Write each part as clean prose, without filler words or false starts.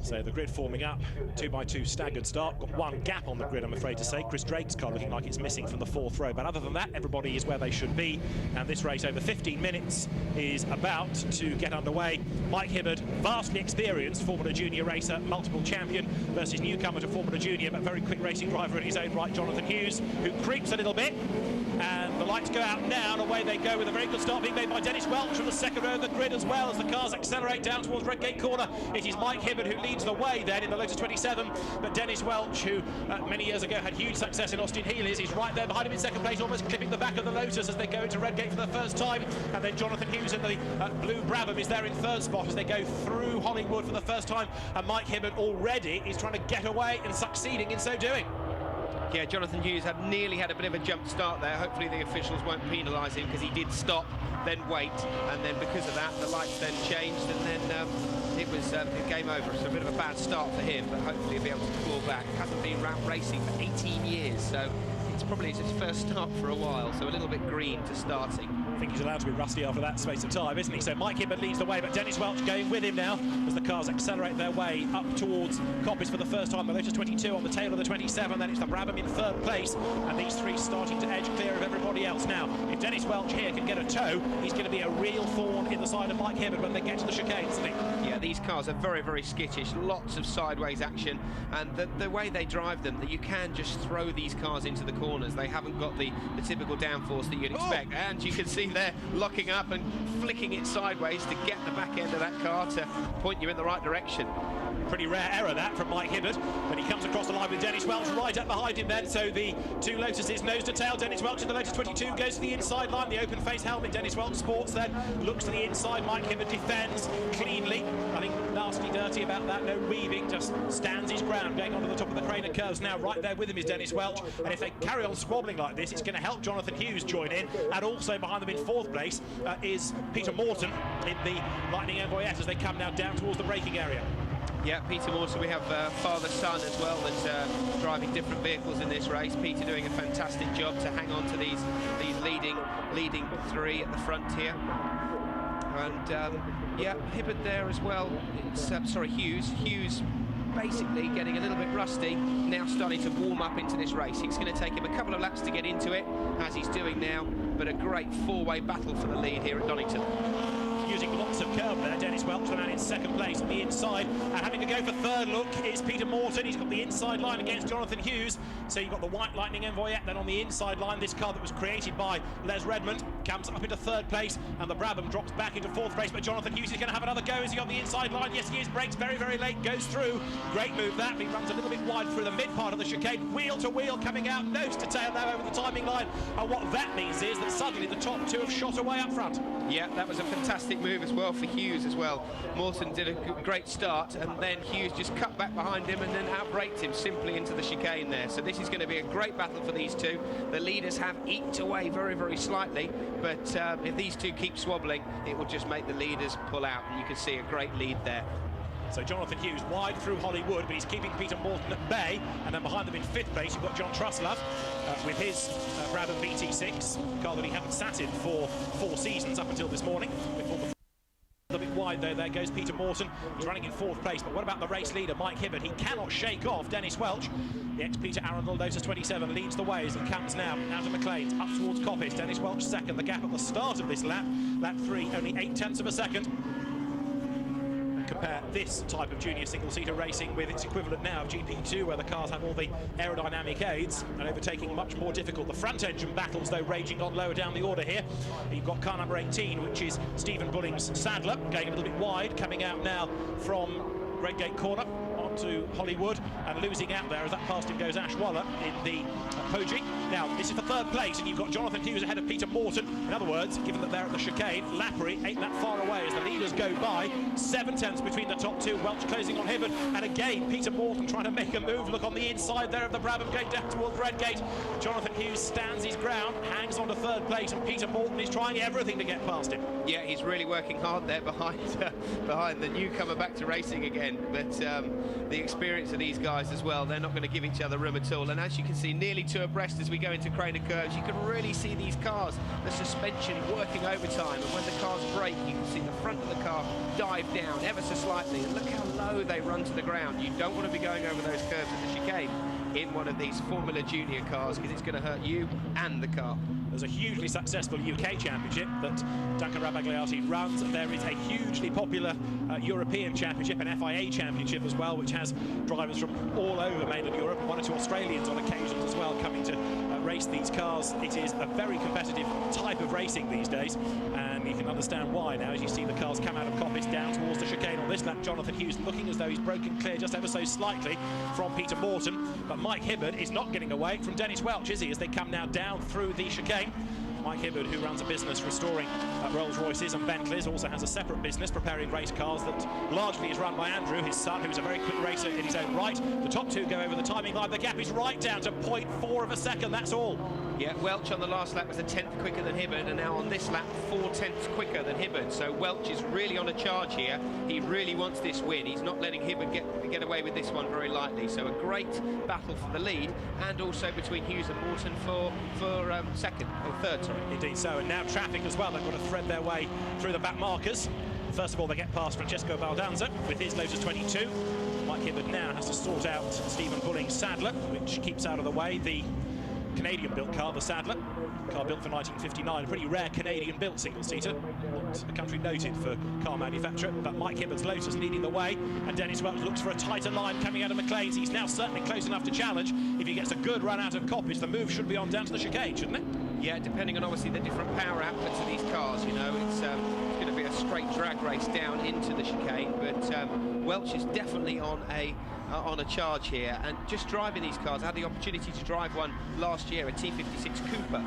So the grid forming up, 2x2 staggered start. Got one gap on the grid, I'm afraid to say. Chris Drake's car looking like it's missing from the fourth row. But other than that, everybody is where they should be. And this race over 15 minutes is about to get underway. Mike Hibbard, vastly experienced Formula Junior racer, multiple champion, versus newcomer to Formula Junior, but very quick racing driver in his own right, Jonathan Hughes, who creeps a little bit. And the lights go out now, and away they go with a very good start being made by Dennis Welch from the second row of the grid as well as the cars accelerate down towards Redgate Corner. It is Mike Hibbard who leads the way then in the Lotus 27, but Dennis Welch, who many years ago had huge success in Austin Healey's, is right there behind him in second place, almost clipping the back of the Lotus as they go into Redgate for the first time. And then Jonathan Hughes in the blue Brabham is there in third spot as they go through Hollywood for the first time, and Mike Hibbard already is trying to get away and succeeding in so doing. Yeah, Jonathan Hughes nearly had a bit of a jump start there. Hopefully the officials won't penalise him, because he did stop, then wait, and then because of that the lights then changed, and then it was game over. So a bit of a bad start for him, but hopefully he'll be able to claw back. Hasn't been round racing for 18 years, so it's probably his first start for a while, so a little bit green to starting. I think he's allowed to be rusty after that space of time, isn't he? So Mike Hibbard leads the way, but Dennis Welch going with him now as the cars accelerate their way up towards Coppice for the first time. The Lotus 22 on the tail of the 27, then it's the Brabham in third place, and these three starting to edge clear of everybody else. Now, if Dennis Welch here can get a toe, he's going to be a real thorn in the side of Mike Hibbard when they get to the chicane, isn't he? Yeah, these cars are very, very skittish, lots of sideways action, and the way they drive them, that you can just throw these cars into the corners. They haven't got the typical downforce that you'd expect, and you can see they're locking up and flicking it sideways to get the back end of that car to point you in the right direction. Pretty rare error that from Mike Hibbard, but he comes across the line with Dennis Welch right up behind him then. So the two Lotuses nose to tail. Dennis Welch in the Lotus 22 goes to the inside line, the open face helmet Dennis Welch sports then, looks to the inside. Mike Hibbard defends cleanly, nothing nasty dirty about that, no weaving, just stands his ground going onto the top of the crane and curves. Now right there with him is Dennis Welch, and if they carry on squabbling like this, it's going to help Jonathan Hughes join in. And also behind them in fourth place is Peter Morton in the Lightning Envoyette as they come now down towards the braking area. Yeah, Peter Morton, we have father-son as well that's driving different vehicles in this race. Peter doing a fantastic job to hang on to these leading three at the front here. And yeah, Hibbard there as well. It's, sorry, Hughes basically getting a little bit rusty, now starting to warm up into this race. It's going to take him a couple of laps to get into it, as he's doing now, but a great four-way battle for the lead here at Donington. Using lots of curve there, Dennis Welch, the man in second place on the inside, and having to go for third look is Peter Morton. He's got the inside line against Jonathan Hughes, so you've got the white Lightning Envoyette. Then on the inside line, this car that was created by Les Redmond comes up into third place, and the Brabham drops back into fourth place, but Jonathan Hughes is going to have another go. Is he on the inside line? Yes, he is. Brakes very, very late, goes through. Great move that. He runs a little bit wide through the mid part of the chicane, wheel to wheel, coming out nose to tail now over the timing line, and what that means is that suddenly the top two have shot away up front. Yeah, that was a fantastic move as well for Hughes as well. Morton did a great start, and then Hughes just cut back behind him and then outbraked him simply into the chicane there. So this is going to be a great battle for these two. The leaders have eked away very, very slightly, but if these two keep swabbling, it will just make the leaders pull out, and you can see a great lead there. So Jonathan Hughes wide through Hollywood, but he's keeping Peter Morton at bay, and then behind them in fifth place you've got John Truslove with his Brabham BT6, car that he hadn't sat in for 4 seasons up until this morning. A bit wide though, there goes Peter Morton. He's running in fourth place, but what about the race leader, Mike Hibbard? He cannot shake off Dennis Welch. The ex-Peter Arundel Lotus 27 leads the way as he comes now out of McLean's up towards Coppice. Dennis Welch second. The gap at the start of this lap, lap 3, only 0.8 of a second. Compare this type of junior single-seater racing with its equivalent now of GP2, where the cars have all the aerodynamic aids and overtaking much more difficult. The front engine battles, though, raging on lower down the order here. You've got car number 18, which is Stephen Bulling's Sadler, going a little bit wide, coming out now from Redgate Corner onto Hollywood, and losing out there as that past him goes Ash Waller in the Poggi. Now, this is for third place, and you've got Jonathan Hughes ahead of Peter Morton. In other words, given that they're at the chicane, Lappery ain't that far away as the leaders go by. 7/10 between the top two. Welch closing on Hibbard, and again Peter Morton trying to make a move. Look on the inside there of the Brabham going down towards Redgate. Jonathan Hughes stands his ground, hangs on to third place, and Peter Morton is trying everything to get past him. Yeah, he's really working hard there behind the newcomer back to racing again, but the experience of these guys as well, they're not going to give each other room at all. And as you can see, nearly two abreast as we go into Crane and Curves, you can really see these cars, the suspension working overtime, and when the cars brake, you can see the front of the car dive down ever so slightly, and look how low they run to the ground. You don't want to be going over those curves at the chicane in one of these Formula Junior cars, because it's going to hurt you and the car. There's a hugely successful UK championship that Duncan Rabagliati runs, and there is a hugely popular European championship, an FIA championship as well, which has drivers from all over mainland Europe, and one or two Australians on occasions as well coming to race these cars. It is a very competitive type of racing these days, and you can understand why now as you see the cars come out of Coppice down towards the chicane. On this lap, Jonathan Hughes looking as though he's broken clear just ever so slightly from Peter Morton, but Mike Hibbard is not getting away from Dennis Welch, is he, as they come now down through the chicane. Mike Hibbard, who runs a business restoring Rolls-Royces and Bentleys, also has a separate business preparing race cars that largely is run by Andrew, his son, who's a very quick racer in his own right. The top two go over the timing line. The gap is right down to 0.4 of a second, that's all. Yeah, Welch on the last lap was a tenth quicker than Hibbard, and now on this lap 4/10 quicker than Hibbard. So Welch is really on a charge here. He really wants this win. He's not letting Hibbard get away with this one very lightly. So a great battle for the lead, and also between Hughes and Morton for second or third. Sorry. Indeed so, and now traffic as well. They've got to thread their way through the back markers. First of all, they get past Francesco Baldanza with his Lotus 22. Mike Hibbard now has to sort out Stephen Bulling's Sadler, which keeps out of the way the Canadian-built car, the Sadler, car built for 1959, a pretty rare Canadian-built single-seater, not a country noted for car manufacture, but Mike Hibbard's Lotus leading the way, and Dennis Welch looks for a tighter line coming out of McLean's. He's now certainly close enough to challenge. If he gets a good run out of Coppice, the move should be on down to the chicane, shouldn't it? Yeah, depending on obviously the different power outputs of these cars, you know, it's going to be a straight drag race down into the chicane, but Welch is definitely on a charge here, and just driving these cars. I had the opportunity to drive one last year, a T56 Cooper.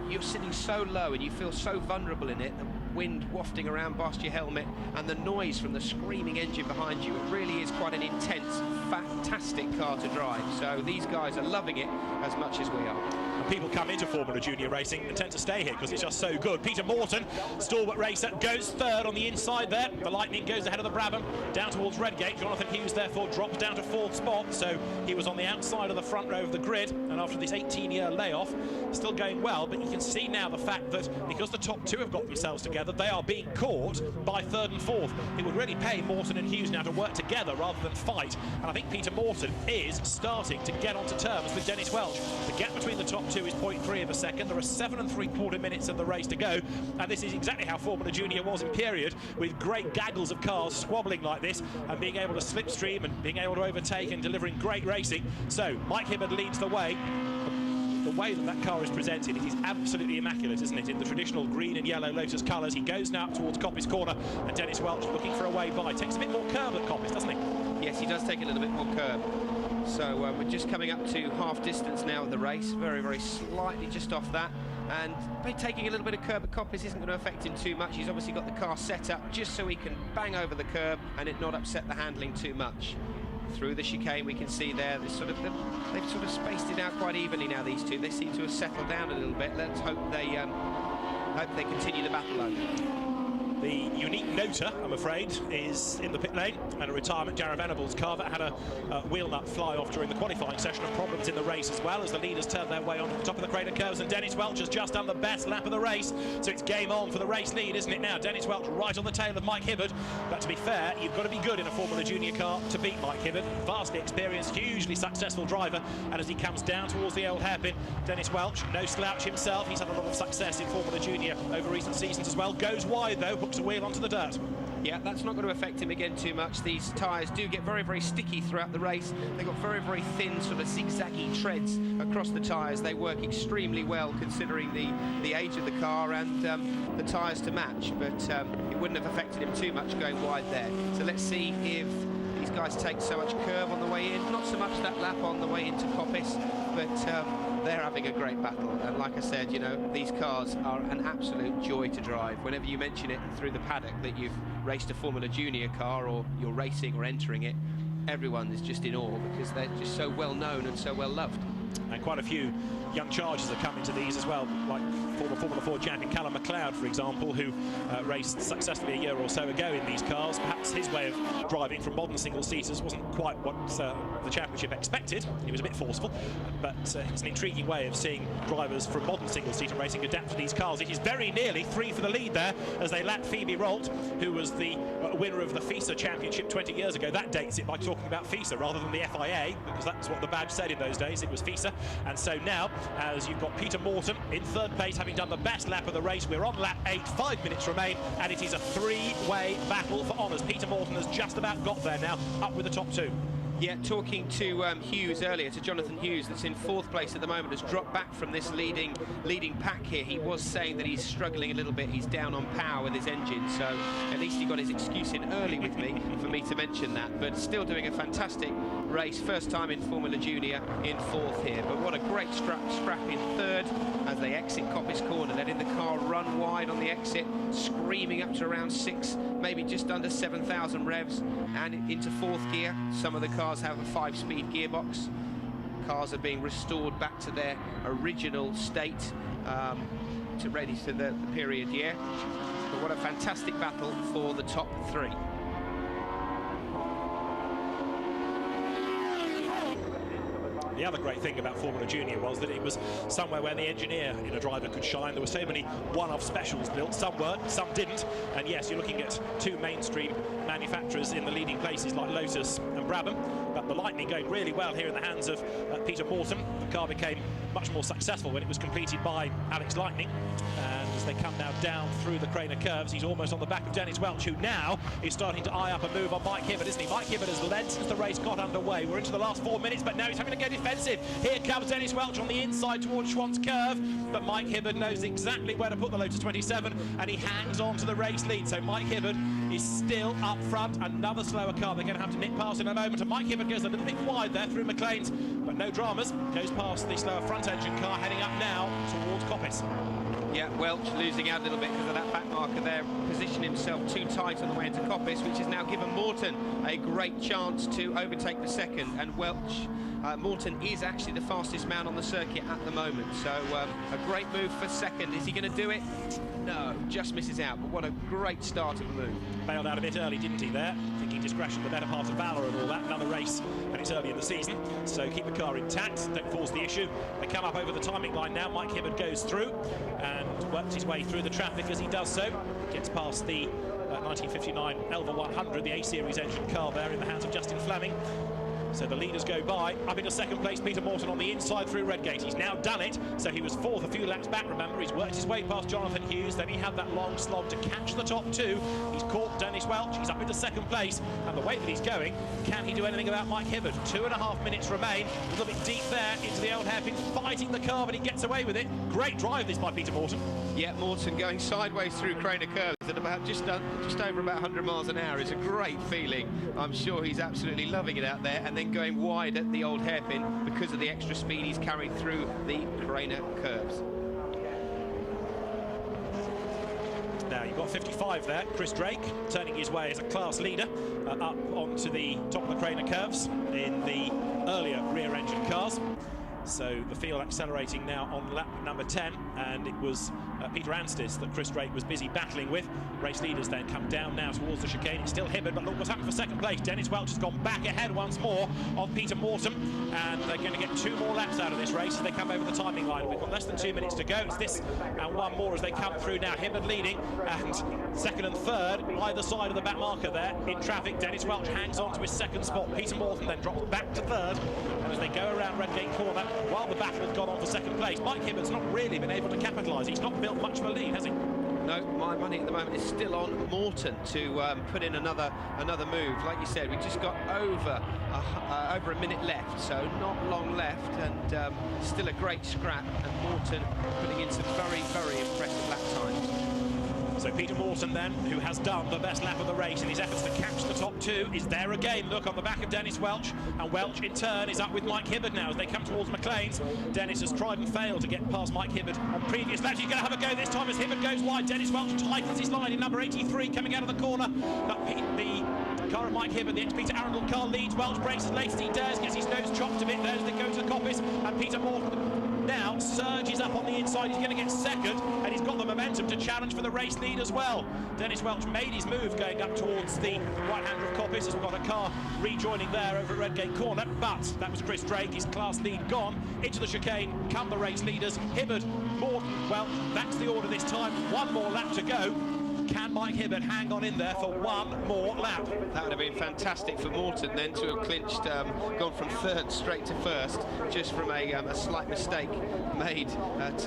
You're sitting so low and you feel so vulnerable in it, the wind wafting around past your helmet and the noise from the screaming engine behind you. It really is quite an intense, fantastic car to drive. So these guys are loving it as much as we are. And people come into Formula Junior racing and tend to stay here because it's just so good. Peter Morton, stalwart racer, goes third on the inside there. The Lightning goes ahead of the Brabham down towards Redgate. Jonathan Hughes therefore drops down to fourth spot, so he was on the outside of the front row of the grid, and after this 18-year layoff, still going well. But you can see now the fact that because the top two have got themselves together, they are being caught by third and fourth. It would really pay Morton and Hughes now to work together rather than fight, and I think Peter Morton is starting to get onto terms with Dennis Welch. The gap between the top two is 0.3 of a second. There are 7 3/4 minutes of the race to go, and this is exactly how Formula Junior was in period, with great gaggles of cars squabbling like this and being able to slipstream and being able to overtake and delivering great racing. So Mike Hibbard leads the way. The way that car is presented, it is absolutely immaculate, isn't it? In the traditional green and yellow Lotus colours. He goes now towards Coppice Corner, and Dennis Welch looking for a way by. Takes a bit more curve at Coppice, doesn't he? Yes, he does take a little bit more curve. So we're just coming up to half distance now of the race, very, very slightly just off that. And taking a little bit of curb at Coppice isn't going to affect him too much. He's obviously got the car set up just so he can bang over the curb and it not upset the handling too much. Through the chicane, we can see there, they've sort of spaced it out quite evenly now, these two. They seem to have settled down a little bit. Let's hope they continue the battle on. The unique noter, I'm afraid, is in the pit lane, and a retirement. Jarrah Venables' car that had a wheel nut fly off during the qualifying session, of problems in the race as well, as the leaders turn their way onto the top of the crater curves, and Dennis Welch has just done the best lap of the race, so it's game on for the race lead, isn't it now? Dennis Welch right on the tail of Mike Hibbard, but to be fair, you've got to be good in a Formula Junior car to beat Mike Hibbard. Vastly experienced, hugely successful driver, and as he comes down towards the old hairpin, Dennis Welch, no slouch himself, he's had a lot of success in Formula Junior over recent seasons as well, goes wide though, hooks a wheel onto the dirt. Yeah, that's not going to affect him again too much. These tyres do get very, very sticky throughout the race. They've got very, very thin, sort of zigzaggy treads across the tyres. They work extremely well considering the age of the car and the tyres to match, but it wouldn't have affected him too much going wide there. So let's see if these guys take so much curve on the way in. Not so much that lap on the way into Coppice, but they're having a great battle. And like I said, you know, these cars are an absolute joy to drive. Whenever you mention it through the paddock that you've raced a Formula Junior car or you're racing or entering it, everyone is just in awe because they're just so well known and so well loved. And quite a few young chargers have come into these as well, like former Formula 4 champion Callum McLeod, for example, who raced successfully a year or so ago in these cars. Perhaps his way of driving from modern single-seaters wasn't quite what the championship expected. He was a bit forceful, but it's an intriguing way of seeing drivers from modern single-seater racing adapt to these cars. It is very nearly 3 for the lead there as they lap Phoebe Rolt, who was the winner of the FISA championship 20 years ago. That dates it by talking about FISA rather than the FIA, because that's what the badge said in those days. It was FISA. And so now, as you've got Peter Morton in 3rd place, having done the best lap of the race. We're on lap 8, 5 minutes remain, and it is a 3-way battle for honours. Peter Morton has just about got there now, up with the top 2. Yeah, talking to Hughes earlier, to Jonathan Hughes, that's in 4th place at the moment, has dropped back from this leading pack here. He was saying that he's struggling a little bit. He's down on power with his engine, so at least he got his excuse in early with me for me to mention that. But still doing a fantastic race. First time in Formula Junior in 4th here. But what a great scrap in 3rd as they exit Coppice Corner, letting the car run wide on the exit, screaming up to around 6, maybe just under 7,000 revs, and into 4th gear. Some of the cars have a 5-speed gearbox. Cars are being restored back to their original state, to ready for the period year. But what a fantastic battle for the top 3. The other great thing about Formula Junior was that it was somewhere where the engineer in a driver could shine. There were so many one-off specials built. Some worked, some didn't. And yes, you're looking at 2 mainstream manufacturers in the leading places like Lotus and Brabham. But the Lightning going really well here in the hands of Peter Morton. The car became much more successful when it was completed by Alex Lightning. And as they come now down through the Craner curves, he's almost on the back of Dennis Welch, who now is starting to eye up a move on Mike Hibbert, isn't he? Mike Hibbert has led since the race got underway. We're into the last 4 minutes, but now he's having to go defensive. Here comes Dennis Welch on the inside towards Schwann's curve, but Mike Hibbert knows exactly where to put the Lotus 27, and he hangs on to the race lead. So Mike Hibbert is still up front. Another slower car they're going to have to nip past in a moment, and Mike Hibbert goes a little bit wide there through McLean's, but no dramas. Goes past the slower front engine car, heading up now towards Coppice. Yeah, Welch losing out a little bit because of that back marker there, positioned himself too tight on the way into Coppice, which has now given Morton a great chance to overtake the second. And Welch, Morton is actually the fastest man on the circuit at the moment, so a great move for second. Is he going to do it? No, just misses out, but what a great start of the move. Bailed out a bit early, didn't he, there? Thinking discretion, the better part of valour and all that. Another race, and it's early in the season, so keep the car intact, don't force the issue. They come up over the timing line now. Mike Hibbert goes through and works his way through the traffic as he does so. Gets past the 1959 Elva 100, the A-Series engine car there in the hands of Justin Fleming. So the leaders go by. Up into 2nd place, Peter Morton on the inside through Redgate. He's now done it. So he was 4th a few laps back, remember. He's worked his way past Jonathan Hughes. Then he had that long slog to catch the top 2. He's caught Dennis Welch. He's up into 2nd place. And the way that he's going, can he do anything about Mike Hibbert? 2.5 minutes remain. A little bit deep there into the old hairpin, fighting the car, but he gets away with it. Great drive this by Peter Morton. Yeah, Morton going sideways through Craner curves at about just over about 100 miles an hour is a great feeling. I'm sure he's absolutely loving it out there, and then going wide at the old hairpin because of the extra speed he's carried through the Craner curves. Now you've got 55 there, Chris Drake turning his way as a class leader up onto the top of the Craner curves in the earlier rear engine cars. So the field accelerating now on lap number 10, and it was Peter Anstis that Chris Drake was busy battling with. Race leaders then come down now towards the chicane. It's still Hibbert, but look what's happened for 2nd place. Dennis Welch has gone back ahead once more of Peter Morton, and they're going to get 2 more laps out of this race as they come over the timing line. We've got less than 2 minutes to go. It's this and 1 more as they come through now. Hibbert leading, and 2nd and 3rd either side of the back marker there in traffic. Dennis Welch hangs on to his 2nd spot. Peter Morton then drops back to 3rd, and as they go around Redgate Corner, while the battle has gone on for 2nd place, Mike Hibbert's not really been able to capitalise. He's not built much of a lead, has he? No, my money at the moment is still on Morton to put in another move. Like you said, we just got over a minute left, so not long left, and still a great scrap, and Morton putting in some very, very impressive lap times. So Peter Morton then, who has done the best lap of the race in his efforts to catch the top 2, is there again. Look on the back of Dennis Welch, and Welch in turn is up with Mike Hibbert now as they come towards McLean's. Dennis has tried and failed to get past Mike Hibbert on previous laps. He's going to have a go this time as Hibbert goes wide. Dennis Welch tightens his line in number 83 coming out of the corner. But the car of Mike Hibbert. The ex-Peter Arundel car leads. Welch breaks as late as he dares, gets his nose chopped a bit there as they go to the coppice, and Peter Morton now surges up on the inside. He's going to get second, and he's got the momentum to challenge for the race lead as well. Dennis Welch made his move going up towards the right-hander of coppice, as we've got a car rejoining there over at Redgate Corner, but that was Chris Drake, his class lead gone. Into the chicane come the race leaders, Hibbert, Morton. Well, that's the order this time. One more lap to go. Can Mike Hibbert hang on in there for one more lap? That would have been fantastic for Morton then to have clinched, gone from third straight to first, just from a slight mistake made at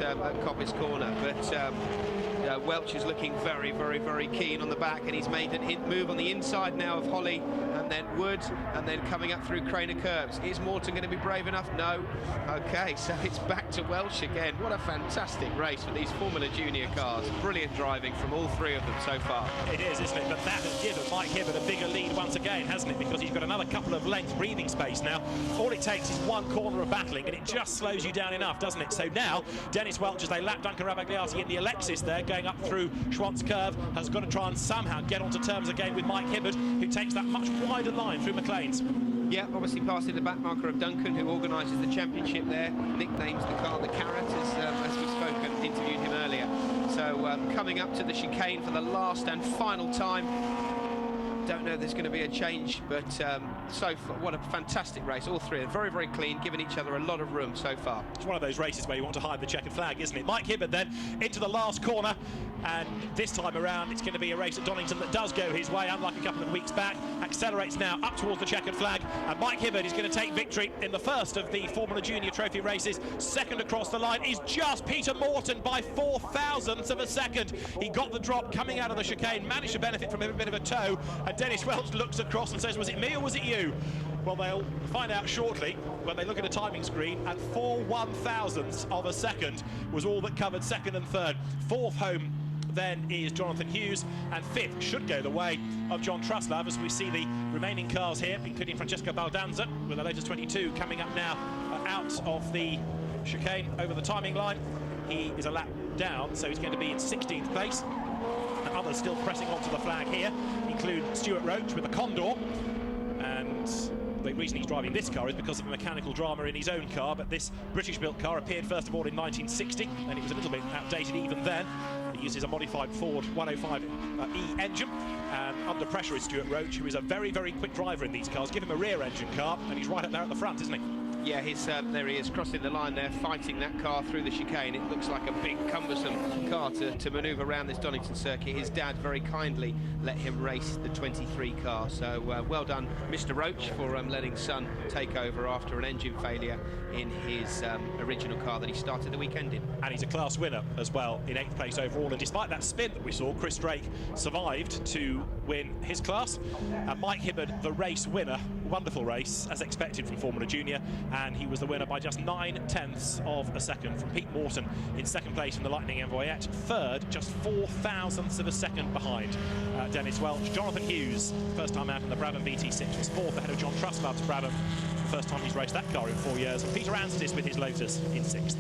Coppice Corner. But Welch is looking very, very, very keen on the back, and he's made a move on the inside now of Holly, and then Wood, and then coming up through Craner Curbs. Is Morton going to be brave enough? No. Okay, so it's back to Welch again. What a fantastic race for these Formula Junior cars. Brilliant driving from all three of them so far. It is, isn't it? But that has given Mike Hibbert a bigger lead once again, hasn't it? Because he's got another couple of lengths breathing space now. All it takes is one corner of battling, and it just slows you down enough, doesn't it? So now, Dennis Welch, as they lap Duncan Rabagliati in the Alexis there, going up through Schwantz Curve, has got to try and somehow get onto terms again with Mike Hibbert, who takes that much wider line through McLean's. Yeah, obviously passing the back marker of Duncan, who organises the championship there, nicknames the car the Carrot, as we spoke and interviewed him earlier. So coming up to the chicane for the last and final time. Don't know if there's going to be a change, but so far, what a fantastic race. All three are very, very clean, giving each other a lot of room so far. It's one of those races where you want to hide the checkered flag, isn't it? Mike Hibbert then into the last corner, and this time around it's going to be a race at Donington that does go his way, unlike a couple of weeks back. Accelerates now up towards the checkered flag, and Mike Hibbert is going to take victory in the first of the Formula Junior Trophy races. Second across the line is just Peter Morton by 0.004 of a second. He got the drop coming out of the chicane, managed to benefit from a bit of a tow, and Dennis Welch looks across and says, was it me or was it you? Well, they'll find out shortly when they look at a timing screen, and 0.004 of a second was all that covered second and third. Fourth home then is Jonathan Hughes, and fifth should go the way of John Truslove, as we see the remaining cars here, including Francesco Baldanza with the latest 22 coming up now out of the chicane over the timing line. He is a lap down, so he's going to be in 16th place. And others still pressing onto the flag here include Stuart Roach with the Condor, and the reason he's driving this car is because of a mechanical drama in his own car. But this British-built car appeared first of all in 1960, and it was a little bit outdated even then. It uses a modified Ford 105E engine, and under pressure is Stuart Roach, who is a very, very quick driver in these cars. Give him a rear-engine car, and he's right up there at the front, isn't he? Yeah, there he is, crossing the line there, fighting that car through the chicane. It looks like a big, cumbersome car to manoeuvre around this Donington circuit. His dad very kindly let him race the 23 car. So well done, Mr. Roach, for letting son take over after an engine failure in his original car that he started the weekend in. And he's a class winner as well, in 8th place overall. And despite that spin that we saw, Chris Drake survived to win his class. And Mike Hibbert, the race winner. Wonderful race, as expected from Formula Junior, and he was the winner by just 9/10 of a second from Pete Morton in second place from the Lightning Envoyette. Third, just 0.004 of a second behind Dennis Welch. Jonathan Hughes, first time out in the Brabham BT6, was fourth ahead of John Trustlove's Brabham. The first time he's raced that car in 4 years. And Peter Anstice with his Lotus in 6th.